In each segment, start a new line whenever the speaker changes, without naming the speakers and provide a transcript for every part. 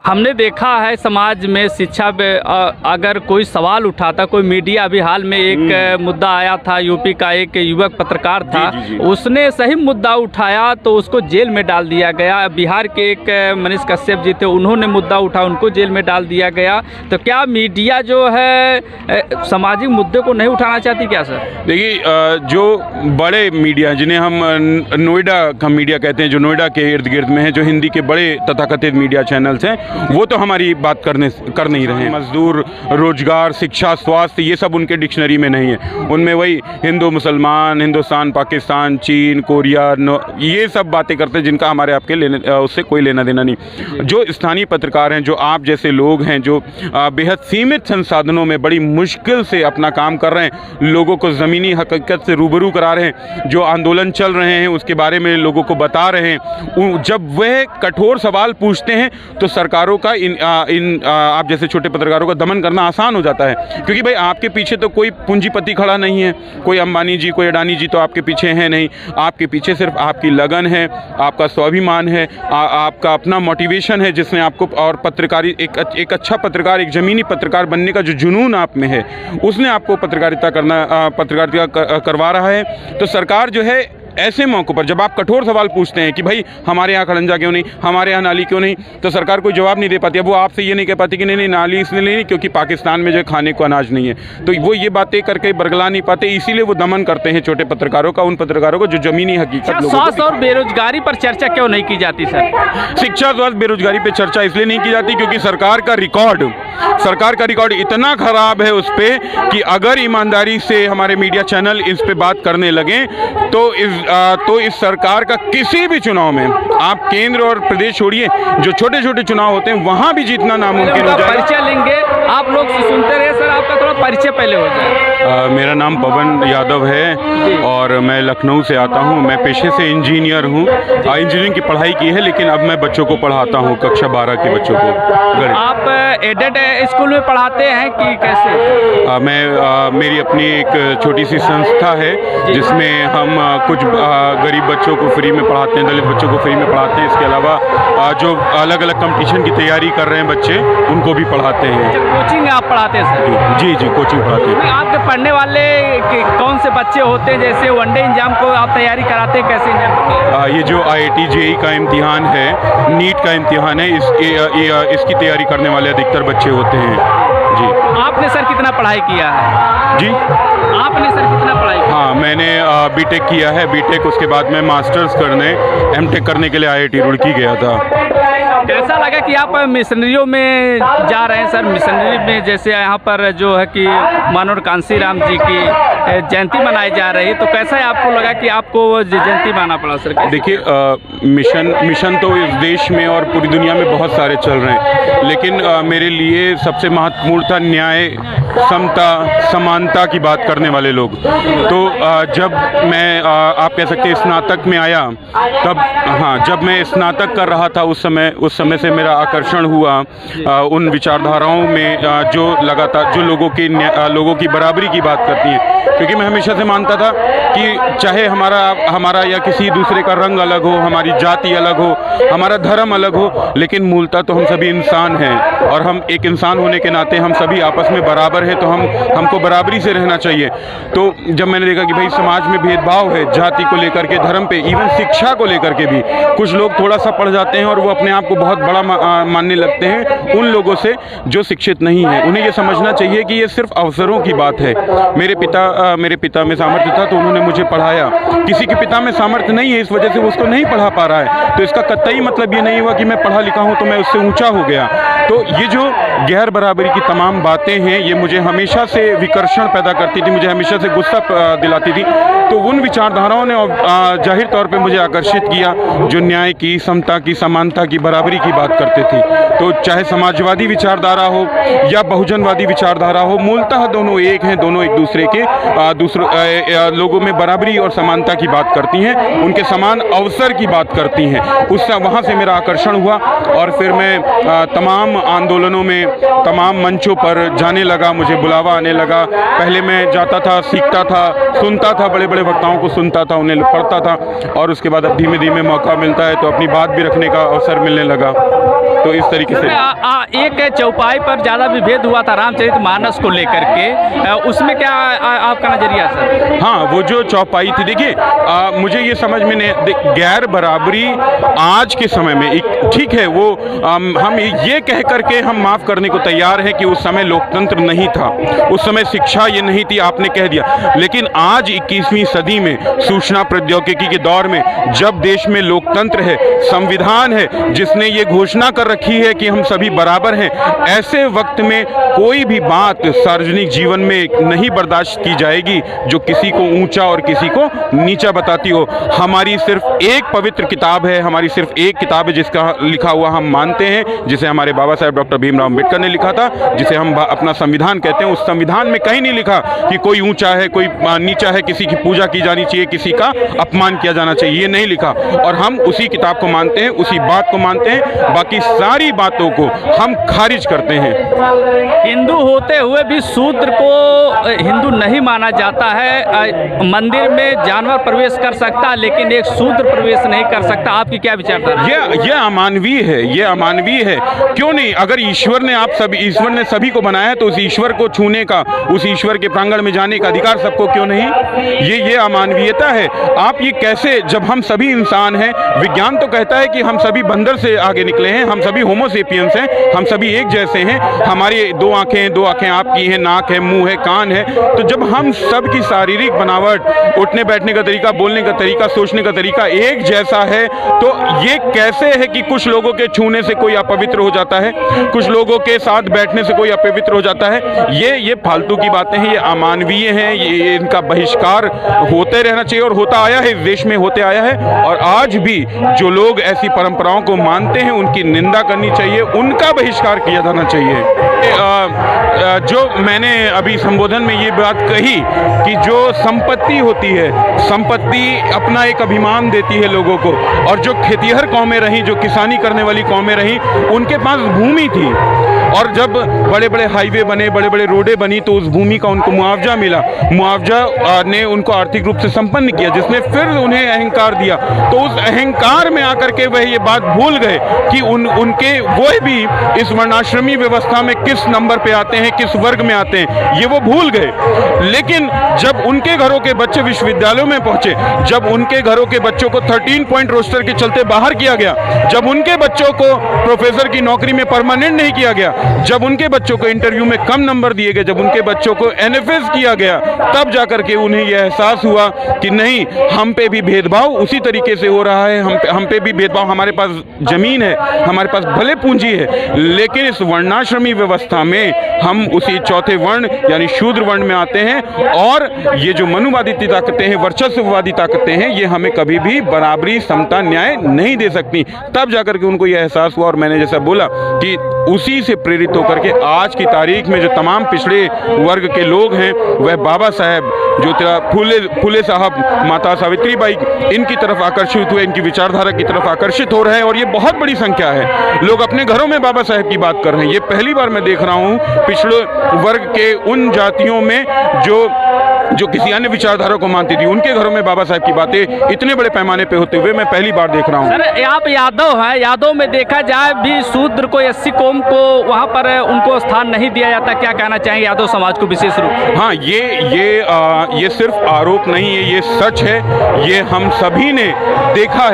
हमने देखा है समाज में शिक्षा पे अगर कोई सवाल उठाता, कोई मीडिया, अभी हाल में एक मुद्दा आया था, यूपी का एक युवक पत्रकार था,
जी।
उसने सही मुद्दा उठाया तो उसको जेल में डाल दिया गया। बिहार के एक मनीष कश्यप जी थे, उन्होंने मुद्दा उठाया, उनको जेल में डाल दिया गया। तो क्या मीडिया जो है सामाजिक मुद्दे को नहीं उठाना चाहती क्या सर?
देखिए, जो बड़े मीडिया जिन्हें हम नोएडा का मीडिया कहते हैं, जो नोएडा के इर्द गिर्द में है, जो हिंदी के बड़े तथाकथित मीडिया चैनल्स हैं, वो तो हमारी बात कर नहीं रहे हैं। मजदूर, रोजगार, शिक्षा, स्वास्थ्य, ये सब उनके डिक्शनरी में नहीं है। उनमें वही हिंदू मुसलमान, हिंदुस्तान पाकिस्तान, चीन, कोरिया, ये सब बातें करते हैं जिनका हमारे आपके उससे कोई लेना देना नहीं। जो स्थानीय पत्रकार हैं, जो आप जैसे लोग हैं, जो बेहद सीमित संसाधनों में बड़ी मुश्किल से अपना काम कर रहे हैं, लोगों को ज़मीनी हकीकत से रूबरू करा रहे हैं, जो आंदोलन चल रहे हैं उसके बारे में लोगों को बता रहे हैं, जब वह कठोर सवाल पूछते हैं तो सरकारों का आप जैसे छोटे पत्रकारों का दमन करना आसान हो जाता है। क्योंकि भाई आपके पीछे तो कोई पूंजीपति खड़ा नहीं है, कोई अंबानी जी, कोई अडानी जी तो आपके पीछे है नहीं। आपके पीछे सिर्फ आपकी लगन है, आपका स्वाभिमान है, आपका अपना मोटिवेशन है, जिसने आपको, और पत्रकारी एक अच्छा पत्रकार, एक ज़मीनी पत्रकार बनने का जो जुनून आप में है, उसने आपको पत्रकारिता करवा रहा है। तो सरकार जो है ऐसे मौक़ों पर जब आप कठोर सवाल पूछते हैं कि भाई हमारे यहाँ खड़ंजा क्यों नहीं, हमारे यहाँ नाली क्यों नहीं, तो सरकार कोई जवाब नहीं दे पाती। अब वो आपसे ये नहीं कह पाती कि नहीं नाली इसलिए नहीं क्योंकि पाकिस्तान में जो खाने को अनाज नहीं है, तो वो ये बातें करके बरगला नहीं पाते, इसीलिए वो दमन करते हैं छोटे पत्रकारों का, उन पत्रकारों को जो ज़मीनी हकीकत।
स्वास्थ्य और बेरोजगारी पर चर्चा क्यों नहीं की जाती सर?
शिक्षा, स्वास्थ्य, बेरोजगारी पर चर्चा इसलिए नहीं की जाती क्योंकि सरकार का रिकॉर्ड इतना खराब है उस पर कि अगर ईमानदारी से हमारे मीडिया चैनल इस पे बात करने लगे तो इस सरकार का किसी भी चुनाव में, आप केंद्र और प्रदेश छोड़िए, जो छोटे छोटे चुनाव होते हैं वहां भी जीतना नामुमकिन हो जाएगा।
परिचय लेंगे, आप लोग सुनते रहे सर, आपका थोड़ा परिचय पहले हो जाए।
मेरा नाम पवन यादव है और मैं लखनऊ से आता हूं। मैं पेशे से इंजीनियर हूं, इंजीनियरिंग की पढ़ाई की है, लेकिन अब मैं बच्चों को पढ़ाता हूं, कक्षा 12 के बच्चों को।
आप एडेड स्कूल में पढ़ाते हैं कि कैसे?
मेरी अपनी एक छोटी सी संस्था है जिसमें हम कुछ गरीब बच्चों को फ्री में पढ़ाते हैं, दलित बच्चों को फ्री में पढ़ाते हैं। इसके अलावा जो अलग अलग कंपटीशन की तैयारी कर रहे हैं बच्चे, उनको भी पढ़ाते हैं।
कोचिंग आप पढ़ाते हैं सर?
जी, कोचिंग पढ़ाते हैं।
आपके पढ़ने वाले कौन से बच्चे होते हैं? जैसे वनडे एग्जाम को आप तैयारी कराते हैं, कैसे एग्जाम?
ये जो IIT JEE का इम्तिहान है, नीट का इम्तिहान है, इसकी तैयारी करने वाले अधिकतर बच्चे होते हैं। जी।
आपने सर कितना पढ़ाई किया है?
जी,
आपने सर कितना पढ़ाई किया?
हाँ, मैंने बीटेक किया है। बीटेक उसके बाद मैं मास्टर्स करने, MTech करने के लिए IIT रुड़की गया था।
कैसा लगा कि आप मिशनरियों में जा रहे हैं सर? मिशनरी में जैसे यहाँ पर जो है कि मानव कांसीराम जी की जयंती मनाई जा रही है, तो कैसा है आपको लगा कि आपको जयंती मनाना पड़ा सर?
देखिए, मिशन तो इस देश में और पूरी दुनिया में बहुत सारे चल रहे हैं, लेकिन मेरे लिए सबसे महत्वपूर्ण था न्याय, समता, समानता की बात करने वाले लोग। तो जब मैं आप कह सकते हैं स्नातक में आया, तब जब मैं स्नातक कर रहा था उस समय से मेरा आकर्षण हुआ उन विचारधाराओं में जो लोगों की बराबरी की बात करती हैं। क्योंकि मैं हमेशा से मानता था कि चाहे हमारा या किसी दूसरे का रंग अलग हो, हमारी जाति अलग हो, हमारा धर्म अलग हो, लेकिन मूलतः तो हम सभी इंसान हैं, और हम एक इंसान होने के नाते हम सभी आपस में बराबर हैं, तो हमको बराबरी से रहना चाहिए। तो जब मैंने देखा कि भाई समाज में भेदभाव है, जाति को लेकर के, धर्म पे, इवन शिक्षा को लेकर के भी कुछ लोग थोड़ा सा पढ़ जाते हैं और वो अपने आप को बहुत बड़ा मानने लगते हैं उन लोगों से जो शिक्षित नहीं है। उन्हें ये समझना चाहिए कि ये सिर्फ अवसरों की बात है। मेरे पिता में सामर्थ्य था तो उन्होंने मुझे पढ़ाया। किसी के पिता में सामर्थ्य नहीं है, इस वजह से वो उसको नहीं पढ़ा पा रहा है, तो इसका कतई मतलब ये नहीं हुआ कि मैं पढ़ा लिखा हूँ तो मैं उससे ऊंचा हो गया। तो ये जो गैर बराबरी की तमाम बातें हैं, ये मुझे हमेशा से विकर्षण पैदा करती थी, मुझे हमेशा से गुस्सा दिलाती थी। तो उन विचारधाराओं ने जाहिर तौर पे मुझे आकर्षित किया जो न्याय की, समता की, समानता की, बराबरी की बात करते थे। तो चाहे समाजवादी विचारधारा हो या बहुजनवादी विचारधारा हो, मूलतः दोनों एक हैं, दोनों एक दूसरे के लोगों में बराबरी और समानता की बात करती हैं, उनके समान अवसर की बात करती हैं। वहाँ से मेरा आकर्षण हुआ और फिर मैं तमाम आंदोलनों में, तमाम मंचों पर जाने लगा, मुझे बुलावा आने लगा। पहले मैं जाता था, सीखता था, सुनता था, बड़े बड़े वक्ताओं को सुनता था, उन्हें पढ़ता था, और उसके बाद अब धीमे धीमे मौका मिलता है तो अपनी बात भी रखने का अवसर मिलने लगा। तो इस तरीके से
एक चौपाई पर ज़्यादा विभेद हुआ था रामचरितमानस को लेकर के, उसमें क्या आपका नज़रिया सर?
हाँ, वो जो चौपाई थी, देखिए मुझे ये समझ में नहीं, गैर बराबरी आज के समय में एक ठीक है, वो हम ये कह करके हम माफ़ करने को तैयार हैं कि उस समय लोकतंत्र नहीं था, उस समय शिक्षा ये नहीं थी, आपने कह दिया। लेकिन आज 21वीं सदी में सूचना प्रौद्योगिकी के दौर में जब देश में लोकतंत्र है, संविधान है जिसने ये घोषणा कर रखी है कि हम सभी बराबर हैं, ऐसे वक्त में कोई भी बात सार्वजनिक जीवन में नहीं बर्दाश्त की जाएगी जो किसी को ऊंचा और किसी को नीचा बताती हो। हमारी सिर्फ एक पवित्र किताब है, हमारी सिर्फ एक किताब है जिसका लिखा हुआ हम मानते हैं, जिसे हमारे बाबा साहेब डॉक्टर भीमराव अम्बेडकर ने लिखा था, जिसे हम अपना संविधान कहते हैं। उस संविधान में कहीं नहीं लिखा कि कोई ऊंचा है, कोई नीचा है, किसी की पूजा की जानी चाहिए, किसी का अपमान किया जाना चाहिए, ये नहीं लिखा। और हम उसी किताब को मानते हैं, उसी बात को मानते हैं, बाकी सारी बातों को हम खारिज करते हैं।
हिंदू होते हुए भी शूद्र को हिंदू नहीं माना जाता है। मंदिर में जानवर प्रवेश कर सकता लेकिन एक शूद्र प्रवेश नहीं कर सकता, आपकी क्या विचारधारा?
ये अमानवीय है, ये अमानवीय है। क्यों नहीं? अगर ईश्वर ने सभी को बनाया है तो उस ईश्वर को छूने का, उस ईश्वर के प्रांगण में जाने का अधिकार सबको क्यों नहीं? ये अमानवीयता है। आप ये कैसे, जब हम सभी इंसान हैं, विज्ञान तो कहता है कि हम सभी बंदर से आगे निकले हैं, हम सभी होमोसेपियंस हैं, हम सभी एक जैसे हैं, हमारी दो आंखें आपकी हैं, नाक है, मुंह है, कान है। तो जब हम सब की शारीरिक बनावट, उठने बैठने का तरीका, बोलने का तरीका, सोचने का तरीका एक जैसा है, तो ये कैसे है कि कुछ लोगों के छूने से कोई अपवित्र हो जाता है, कुछ लोगों के साथ बैठने से कोई अपवित्र हो जाता है? ये फालतू की बातें हैं, ये अमानवीय हैं, ये इनका बहिष्कार होते रहना चाहिए और होता आया है, इस देश में होते आया है। और आज भी जो लोग ऐसी परंपराओं को मानते हैं उनकी निंदा करनी चाहिए, उनका बहिष्कार किया जाना चाहिए। जो मैंने अभी संबोधन में ये बात कही कि जो संपत्ति होती है, संपत्ति अपना एक अभिमान देती है लोगों को, और जो खेतिहर कौमें रहीं, जो किसानी करने वाली कौमें रहीं, उनके पास भूमि थी, और जब बड़े बड़े हाईवे बने, बड़े बड़े रोडें बनी, तो उस भूमि का उनको मुआवजा मिला, मुआवजा ने उनको आर्थिक रूप से संपन्न किया, जिसने फिर उन्हें अहंकार दिया। तो उस अहंकार में आकर के वह ये बात भूल गए कि उनके वो भी इस वर्णाश्रमी व्यवस्था में किस नंबर पे आते हैं, किस वर्ग में आते हैं, ये वो भूल गए। लेकिन जब उनके घरों के बच्चे विश्वविद्यालयों में पहुंचे, जब उनके घरों के बच्चों को 13 पॉइंट रोस्टर के चलते बाहर किया गया, जब उनके बच्चों को प्रोफेसर की नौकरी में परमानेंट नहीं किया गया, जब उनके बच्चों को इंटरव्यू में कम नंबर दिए गए, जब उनके बच्चों को एनएफएस किया गया, तब जाकर के उन्हें यह एहसास हुआ कि नहीं, हम पे भी भेदभाव उसी तरीके से हो रहा है, हम पे भी भेदभाव। हमारे पास जमीन है, हमारे पास भले पूंजी है, लेकिन इस वर्णाश्रमी व्यवस्था में हम उसी चौथे वर्ण यानी शूद्र वर्ण में आते हैं, और ये जो मनुवादी ताकतें हैं, वर्चस्ववादी ताकतें हैं, ये हमें कभी भी बराबरी, समता, न्याय नहीं दे सकती। तब जाकर के उनको यह एहसास हुआ, और मैंने जैसा बोला कि उसी से प्रेरित होकर के आज की तारीख में जो तमाम पिछड़े वर्ग के लोग हैं, वह बाबा साहेब, ज्योतिराव फुले साहब, माता सावित्रीबाई, इनकी तरफ आकर्षित हुए, इनकी विचारधारा की तरफ आकर्षित हो रहे हैं। और ये बहुत बड़ी संख्या है, लोग अपने घरों में बाबा साहेब की बात कर रहे हैं। ये पहली बार मैं देख रहा हूँ पिछड़े वर्ग के उन जातियों में जो किसी अन्य विचारधारा को मानती थी, उनके घरों में बाबा साहेब की बातें इतने बड़े पैमाने पे होते हुए मैं पहली बार देख रहा हूँ।
सर, आप यादव हैं, यादव में देखा जाए भी शूद्र को, एससी कौम को वहाँ पर उनको स्थान नहीं दिया जाता, क्या कहना चाहेंगे यादव समाज को विशेष रूप से?
हाँ, ये सिर्फ आरोप नहीं है, ये सच है, ये हम सभी ने देखा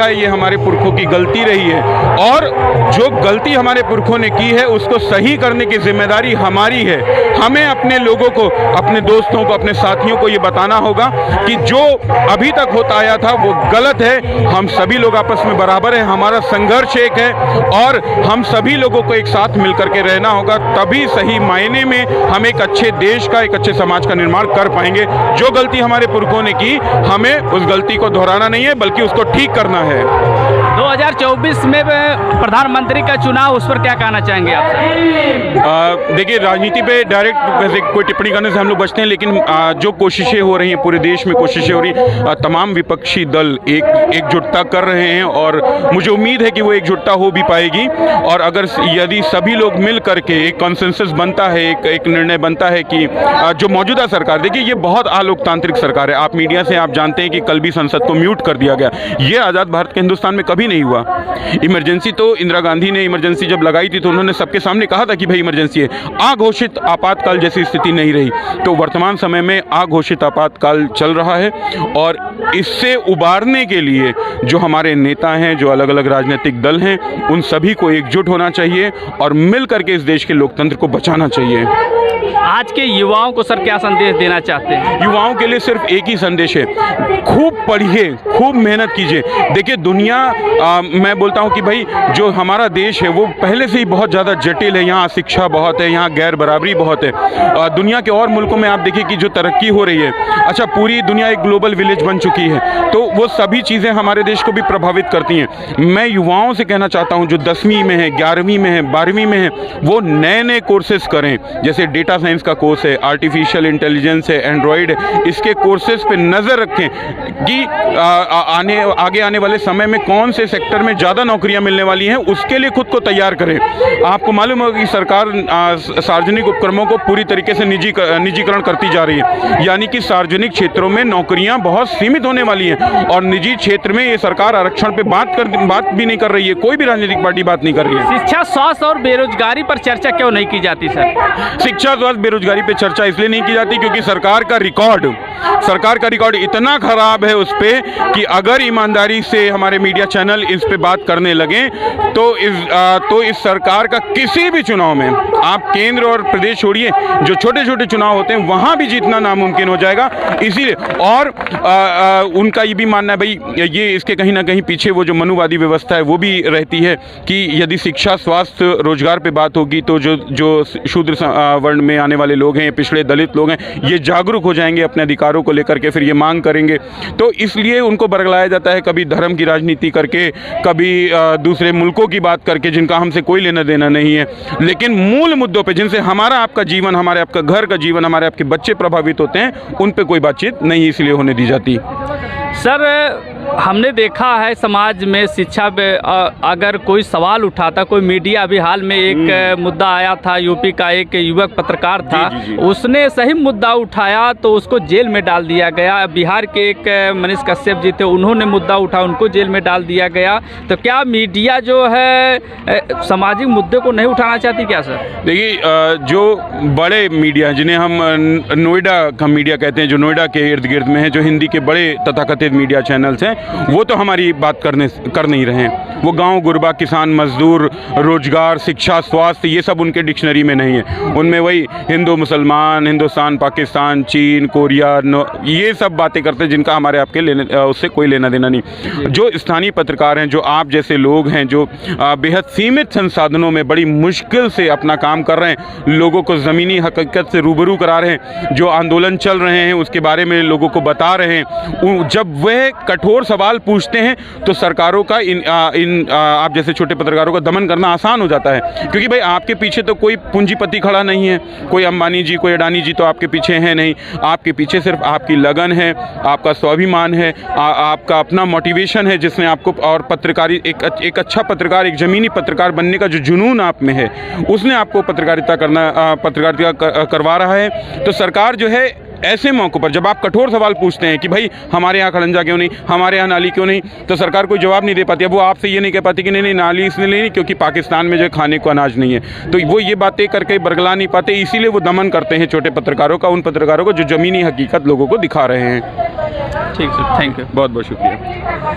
है, ये हमारे पुरखों की गलती रही है, और जो गलती हमारे पुरखों ने की है उसको सही करने की जिम्मेदारी हमारी है। हमें अपने लोगों को, अपने दोस्तों को, अपने साथियों को ये बताना होगा कि जो अभी तक होता आया था वो गलत है। हम सभी लोग आपस में बराबर हैं, हमारा संघर्ष एक है, और हम सभी लोगों को एक साथ मिलकर के रहना होगा, तभी सही मायने में हम एक अच्छे देश का, एक अच्छे समाज का निर्माण कर पाएंगे। जो गलती हमारे पुरखों ने की, हमें उस गलती को दोहराना नहीं है, बल्कि उसको ठीक करना है।
2024 में प्रधानमंत्री का चुनाव, उस पर क्या कहना चाहेंगे आप सर?
देखिए, राजनीति पे डायरेक्ट वैसे कोई टिप्पणी करने से हम लोग बचते हैं, लेकिन जो कोशिशें हो रही हैं पूरे देश में, कोशिशें हो रही हैं, तमाम विपक्षी दल एकजुटता कर रहे हैं और मुझे उम्मीद है कि वो एकजुटता हो भी पाएगी। और अगर यदि सभी लोग मिल करके एक कॉन्सेंसस बनता है, एक निर्णय बनता है कि जो मौजूदा सरकार, देखिए ये बहुत अलोकतांत्रिक सरकार है। आप मीडिया से आप जानते हैं कि कल भी संसद को म्यूट कर दिया गया। ये आज़ाद भारत के हिंदुस्तान में कभी नहीं हुआ। इमरजेंसी तो इंदिरा गांधी ने इमरजेंसी जब लगाई थी तो उन्होंने सबके सामने कहा था कि भाई इमरजेंसी है। अघोषित आपातकाल जैसी स्थिति नहीं रही। तो वर्तमान समय में अघोषित आपातकाल चल रहा है और इससे उबारने के लिए जो हमारे नेता हैं, जो अलग अलग राजनीतिक दल हैं, उन सभी को एकजुट होना चाहिए और मिल करके इस देश के लोकतंत्र को बचाना चाहिए।
आज के युवाओं को सर क्या संदेश देना चाहते हैं?
युवाओं के लिए सिर्फ एक ही संदेश है, खूब पढ़िए, खूब मेहनत कीजिए। देखिए दुनिया, मैं बोलता हूं कि भाई जो हमारा देश है वो पहले से ही बहुत ज़्यादा जटिल है। यहाँ शिक्षा बहुत है, यहाँ गैर बराबरी बहुत है। दुनिया के और मुल्कों में आप देखिए कि जो तरक्की हो रही है, अच्छा पूरी दुनिया एक ग्लोबल विलेज बन चुकी है, तो वो सभी चीज़ें हमारे देश को भी प्रभावित करती हैं। मैं युवाओं से कहना चाहता हूँ जो 10वीं में है, 11वीं में है, 12वीं में है, वो नए नए कोर्सेज करें। जैसे डेटा साइंस का कोर्स है, आर्टिफिशियल इंटेलिजेंस है, एंड्रॉयड, इसके कोर्सेज पे नज़र रखें कि आगे आने वाले समय में कौन से सेक्टर में ज़्यादा नौकरियां मिलने वाली हैं, उसके लिए खुद को तैयार करें। आपको मालूम होगा कि सरकार सार्वजनिक उपक्रमों को पूरी तरीके से निजीकरण करती जा रही है, यानी कि सार्वजनिक क्षेत्रों में नौकरियां बहुत सीमित होने वाली हैं और निजी क्षेत्र में ये सरकार आरक्षण पे बात भी नहीं कर रही है। कोई भी राजनीतिक पार्टी बात नहीं कर रही है।
शिक्षा, स्वास्थ्य और बेरोजगारी पर चर्चा क्यों नहीं की जाती सर?
शिक्षा, स्वास्थ्य, बेरोजगारी पे चर्चा इसलिए नहीं की जाती क्योंकि सरकार का रिकॉर्ड इतना खराब है उस पे कि अगर ईमानदारी से हमारे मीडिया चैनल इस पे बात करने लगे तो इस सरकार का किसी भी चुनाव में, आप केंद्र और प्रदेश छोड़िए, जो छोटे छोटे चुनाव होते हैं वहां भी जीतना नामुमकिन हो जाएगा। इसीलिए और उनका ये भी मानना है भाई, ये इसके कहीं ना कहीं पीछे वो जो मनुवादी व्यवस्था है वो भी रहती है कि यदि शिक्षा, स्वास्थ्य, रोजगार पे बात होगी तो जो शूद्र वर्ण में आने वाले लोग हैं, पिछड़े दलित लोग हैं, ये जागरूक हो जाएंगे अपने अधिकारों को लेकर के, फिर ये मांग करेंगे। तो इसलिए उनको बरगलाया जाता है, कभी धर्म की राजनीति करके, कभी दूसरे मुल्कों की बात करके जिनका हमसे कोई लेना देना नहीं है। लेकिन मूल मुद्दों पे जिनसे हमारा आपका जीवन, हमारे आपका घर का जीवन, हमारे आपके बच्चे प्रभावित होते हैं, उन पे कोई बातचीत नहीं इसलिए होने दी जाती।
सर, हमने देखा है समाज में शिक्षा पे अगर कोई सवाल उठाता, कोई मीडिया, अभी हाल में एक मुद्दा आया था, यूपी का एक युवक पत्रकार था,
जी।
उसने सही मुद्दा उठाया तो उसको जेल में डाल दिया गया। बिहार के एक मनीष कश्यप जी थे, उन्होंने मुद्दा उठाया, उनको जेल में डाल दिया गया। तो क्या मीडिया जो है सामाजिक मुद्दे को नहीं उठाना चाहती क्या सर?
देखिए, जो बड़े मीडिया, जिन्हें हम नोएडा का मीडिया कहते हैं, जो नोएडा के इर्द गिर्द में है, जो हिंदी के बड़े तथाकथित मीडिया चैनल्स हैं, वो तो हमारी बात कर नहीं रहे हैं। वो गांव गुरबा, किसान मजदूर, रोजगार, शिक्षा, स्वास्थ्य, ये सब उनके डिक्शनरी में नहीं है। उनमें वही हिंदू मुसलमान, हिंदुस्तान पाकिस्तान, चीन, कोरिया, ये सब बातें करते हैं जिनका हमारे आपके उससे कोई लेना देना नहीं। जो स्थानीय पत्रकार हैं, जो आप जैसे लोग हैं, जो बेहद सीमित संसाधनों में बड़ी मुश्किल से अपना काम कर रहे हैं, लोगों को ज़मीनी हकीकत से रूबरू करा रहे हैं, जो आंदोलन चल रहे हैं उसके बारे में लोगों को बता रहे हैं, जब वह कठोर सवाल पूछते हैं तो सरकारों का आप जैसे छोटे पत्रकारों का दमन करना आसान हो जाता है। क्योंकि भाई आपके पीछे तो कोई पूंजीपति खड़ा नहीं है, कोई अंबानी जी, कोई अडानी जी तो आपके पीछे है नहीं। आपके पीछे सिर्फ आपकी लगन है, आपका स्वाभिमान है, आपका अपना मोटिवेशन है, जिसने आपको, और पत्रकारी, एक अच्छा पत्रकार, एक ज़मीनी पत्रकार बनने का जो जुनून आप में है, उसने आपको पत्रकारिता करवा रहा है। तो सरकार जो है ऐसे मौक़ों पर जब आप कठोर सवाल पूछते हैं कि भाई हमारे यहाँ खड़ंजा क्यों नहीं, हमारे यहाँ नाली क्यों नहीं, तो सरकार कोई जवाब नहीं दे पाती। अब वो आपसे ये नहीं कह पाती कि नहीं नाली इसलिए नहीं क्योंकि पाकिस्तान में जो खाने को अनाज नहीं है, तो वो ये बातें करके बरगला नहीं पाते। इसीलिए वो दमन करते हैं छोटे पत्रकारों का, उन पत्रकारों को जो ज़मीनी हकीकत लोगों को दिखा रहे हैं।
ठीक है, थैंक यू,
बहुत बहुत शुक्रिया।